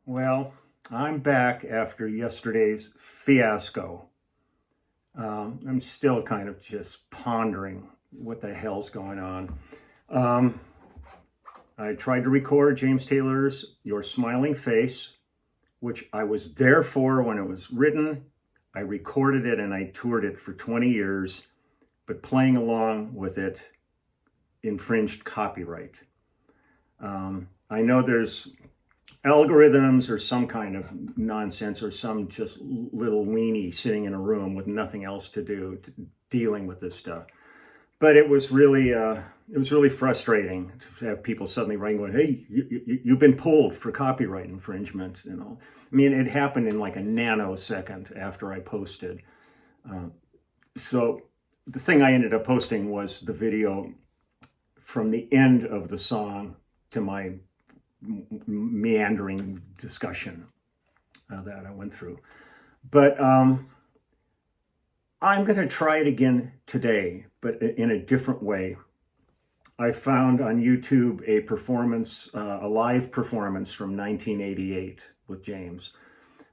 Well, I'm back after yesterday's fiasco. I'm still kind of just pondering what the hell's going on. Um, I tried to record James Taylor's Your Smiling Face, which I was there for when it was written. I recorded it and I toured it for 20 years, but playing along with it infringed copyright. I know there's algorithms or some kind of nonsense or some just little weenie sitting in a room with nothing else to do dealing with this stuff. But it was really frustrating to have people suddenly writing going, hey, you've been pulled for copyright infringement. I mean, it happened in like a nanosecond after I posted. So the thing I ended up posting was the video from the end of the song to my meandering discussion that I went through. But I'm going to try it again today, but in a different way. I found on YouTube a performance, a live performance from 1988 with James,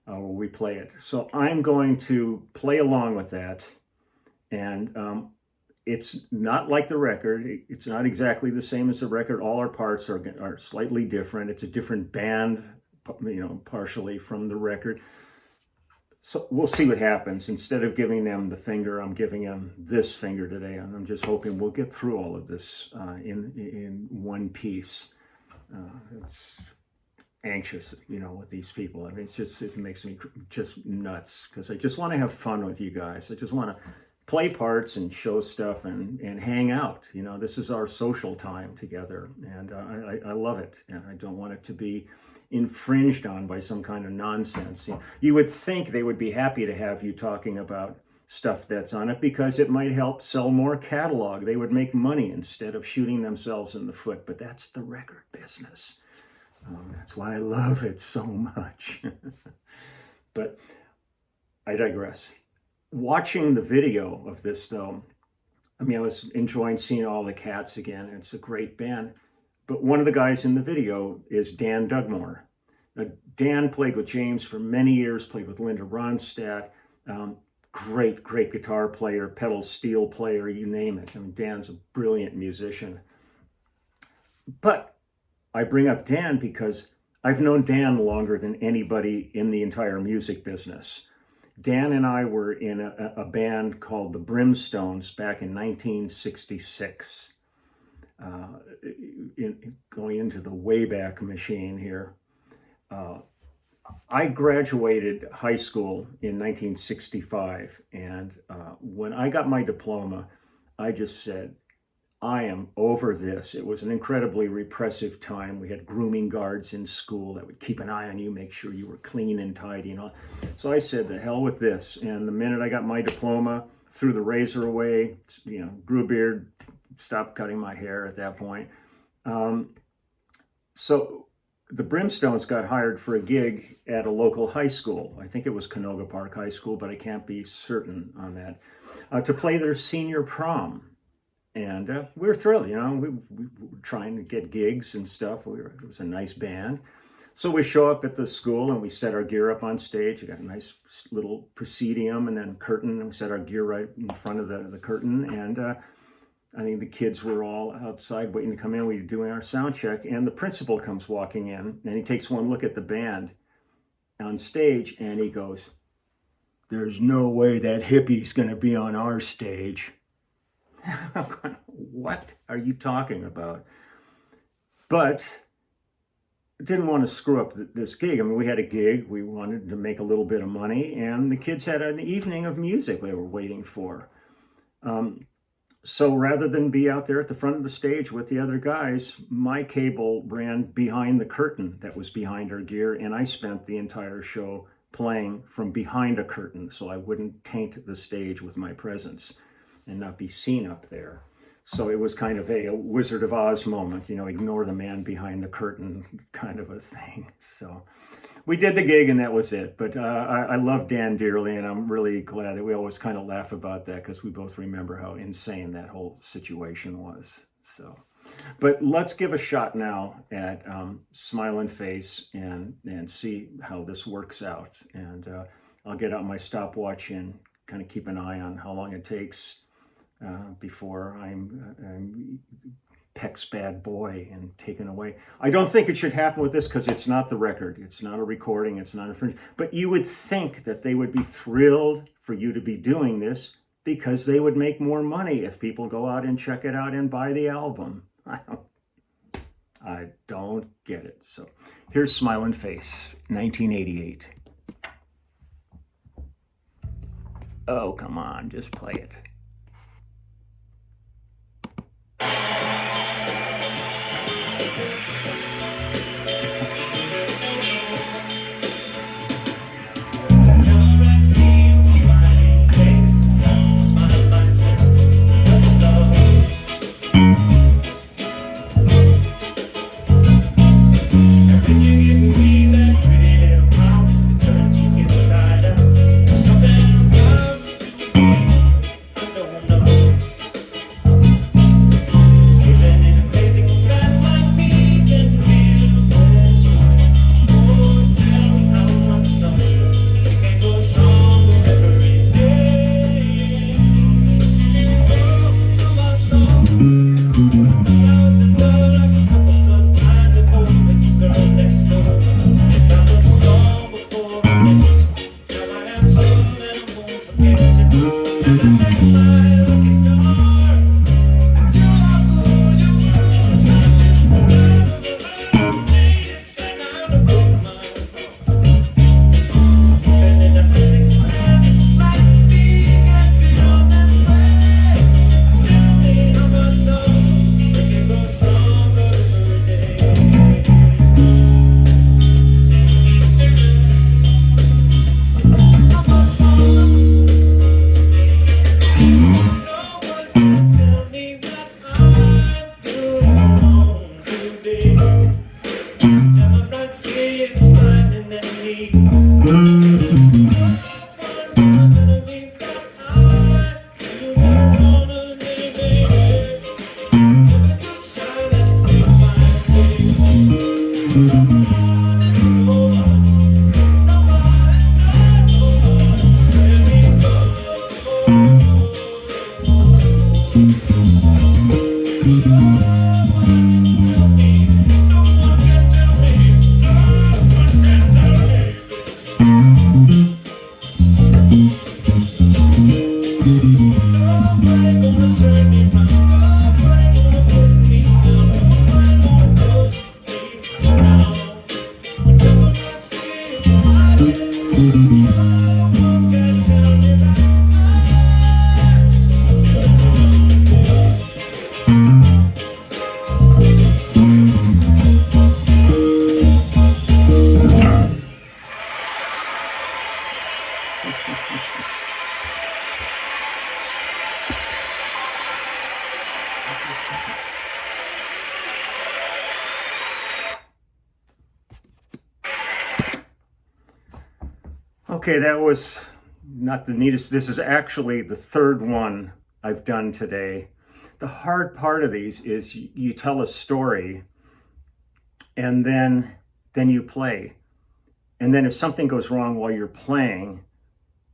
where we play it. So I'm going to play along with that, and it's not like the record. It's not exactly the same as the record. All our parts are slightly different. It's a different band, partially from the record. So we'll see what happens. Instead of giving them the finger, I'm giving them this finger today. And I'm just hoping we'll get through all of this in one piece. It's anxious, with these people. I mean, it makes me just nuts because I just want to have fun with you guys. I just want to play parts and show stuff and hang out. This is our social time together, and I love it, and I don't want it to be infringed on by some kind of nonsense. You would think they would be happy to have you talking about stuff that's on it because it might help sell more catalog. They would make money instead of shooting themselves in the foot, but that's the record business. That's why I love it so much. But I digress. Watching the video of this, though, I mean, I was enjoying seeing all the cats again. It's a great band. But one of the guys in the video is Dan Dugmore. Now, Dan played with James for many years, played with Linda Ronstadt. Great guitar player, pedal steel player, you name it. I mean, Dan's a brilliant musician. But I bring up Dan because I've known Dan longer than anybody in the entire music business. Dan and I were in a band called the Brimstones back in 1966. Going into the Wayback Machine here. I graduated high school in 1965, and when I got my diploma, I just said, I am over this. It was an incredibly repressive time. We had grooming guards in school that would keep an eye on you, make sure you were clean and tidy and all. So I said, the hell with this. And the minute I got my diploma, threw the razor away, grew a beard, stopped cutting my hair at that point. So the Brimstones got hired for a gig at a local high school. I think it was Canoga Park High School, but I can't be certain on that, to play their senior prom. And we were thrilled, we were trying to get gigs and stuff. It was a nice band. So we show up at the school and we set our gear up on stage. We got a nice little proscenium and then curtain. And we set our gear right in front of the curtain. And I think the kids were all outside waiting to come in. We were doing our sound check. And the principal comes walking in and he takes one look at the band on stage and he goes, "There's no way that hippie's going to be on our stage." What are you talking about? But didn't want to screw up this gig. I mean, we had a gig. We wanted to make a little bit of money, and the kids had an evening of music they were waiting for. So rather than be out there at the front of the stage with the other guys, my cable ran behind the curtain that was behind our gear, and I spent the entire show playing from behind a curtain so I wouldn't taint the stage with my presence and not be seen up there. So it was kind of a Wizard of Oz moment, ignore the man behind the curtain kind of a thing. So we did the gig and that was it. But I love Dan dearly, and I'm really glad that we always kind of laugh about that because we both remember how insane that whole situation was. So But let's give a shot now at Smilin Face and see how this works out. And I'll get out my stopwatch and kind of keep an eye on how long it takes before I'm Peck's bad boy and taken away. I don't think it should happen with this because it's not the record. It's not a recording. It's not infringement. But you would think that they would be thrilled for you to be doing this because they would make more money if people go out and check it out and buy the album. I don't get it. So here's Smilin' Face, 1988. Oh, come on, just play it. Okay, that was not the neatest. This is actually the third one I've done today. The hard part of these is you tell a story and then you play. And then if something goes wrong while you're playing,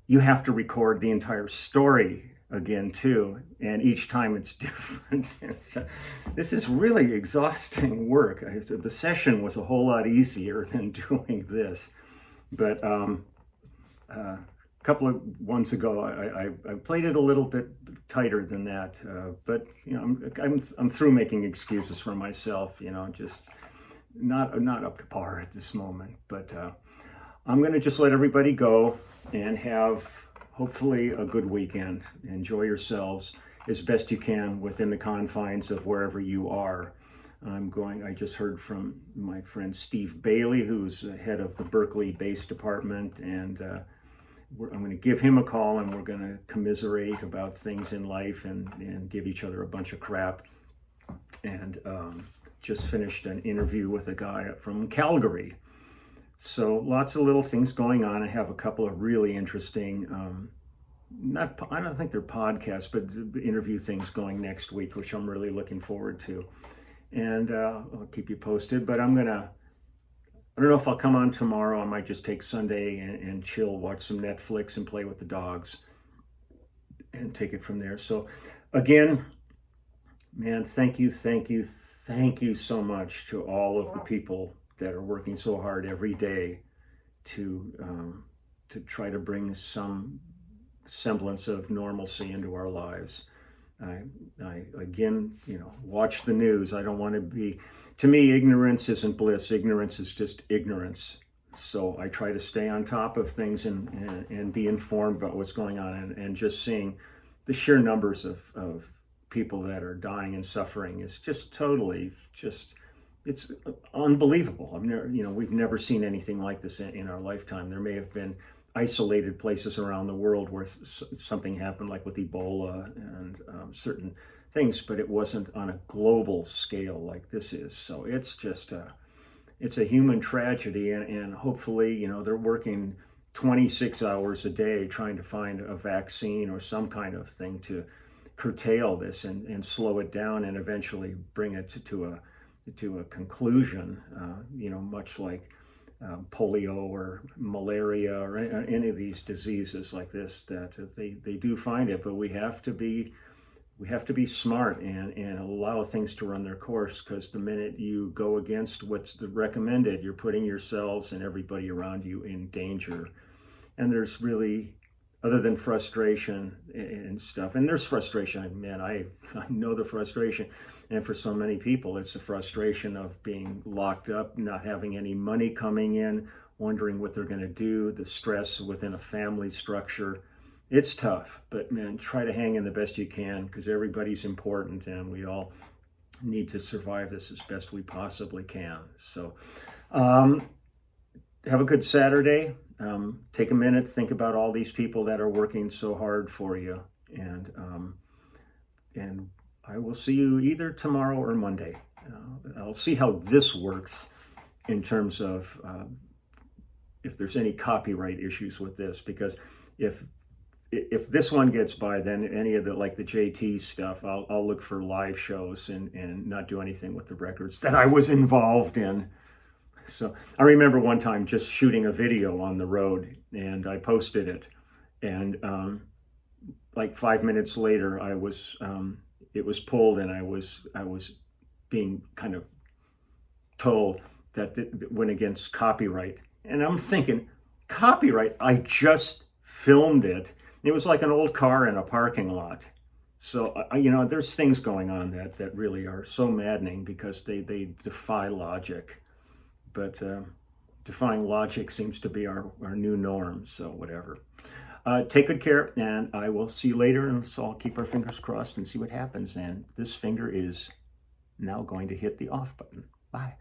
you have to record the entire story again too. And each time it's different. This is really exhausting work. The session was a whole lot easier than doing this. But a couple of ones ago, I played it a little bit tighter than that, but you know, I'm through making excuses for myself. You know, just not up to par at this moment. But I'm going to just let everybody go and have hopefully a good weekend. Enjoy yourselves as best you can within the confines of wherever you are. I just heard from my friend Steve Bailey, who's head of the Berkeley bass department, and I'm going to give him a call and we're going to commiserate about things in life and give each other a bunch of crap. And just finished an interview with a guy from Calgary. So lots of little things going on. I have a couple of really interesting, I don't think they're podcasts, but interview things going next week, which I'm really looking forward to. and I'll keep you posted. But I don't know if I'll come on tomorrow. I might just take Sunday and chill, watch some Netflix and play with the dogs and take it from there. So again, man, thank you so much to all of the people that are working so hard every day to try to bring some semblance of normalcy into our lives. I again, watch the news. I don't want to be, to me, ignorance isn't bliss. Ignorance is just ignorance. So I try to stay on top of things and be informed about what's going on, and just seeing the sheer numbers of people that are dying and suffering is just totally it's unbelievable. I've never, we've never seen anything like this in our lifetime. There may have been isolated places around the world where something happened, like with Ebola and certain things, but it wasn't on a global scale like this is. So it's just it's a human tragedy, and hopefully, they're working 26 hours a day trying to find a vaccine or some kind of thing to curtail this and slow it down and eventually bring it to a conclusion, much like polio or malaria or any of these diseases like this, that they do find it. But we have to be smart and allow things to run their course, because the minute you go against what's recommended, you're putting yourselves and everybody around you in danger. And there's really, other than frustration and stuff, and there's frustration, man, I know the frustration. And for so many people, it's the frustration of being locked up, not having any money coming in, wondering what they're going to do, the stress within a family structure. It's tough, but man, try to hang in the best you can, because everybody's important and we all need to survive this as best we possibly can. So have a good Saturday. Take a minute, think about all these people that are working so hard for you, and I will see you either tomorrow or Monday. I'll see how this works in terms of if there's any copyright issues with this, because if this one gets by, then any of the, like the JT stuff, I'll look for live shows and not do anything with the records that I was involved in. So I remember one time just shooting a video on the road, and I posted it, and like 5 minutes later, it was pulled, and I was being kind of told that it went against copyright. And I'm thinking, copyright? I just filmed it. It was like an old car in a parking lot. So, there's things going on that really are so maddening, because they defy logic. But defying logic seems to be our new norm, so whatever. Take good care, and I will see you later, and so I'll keep our fingers crossed and see what happens. And this finger is now going to hit the off button. Bye.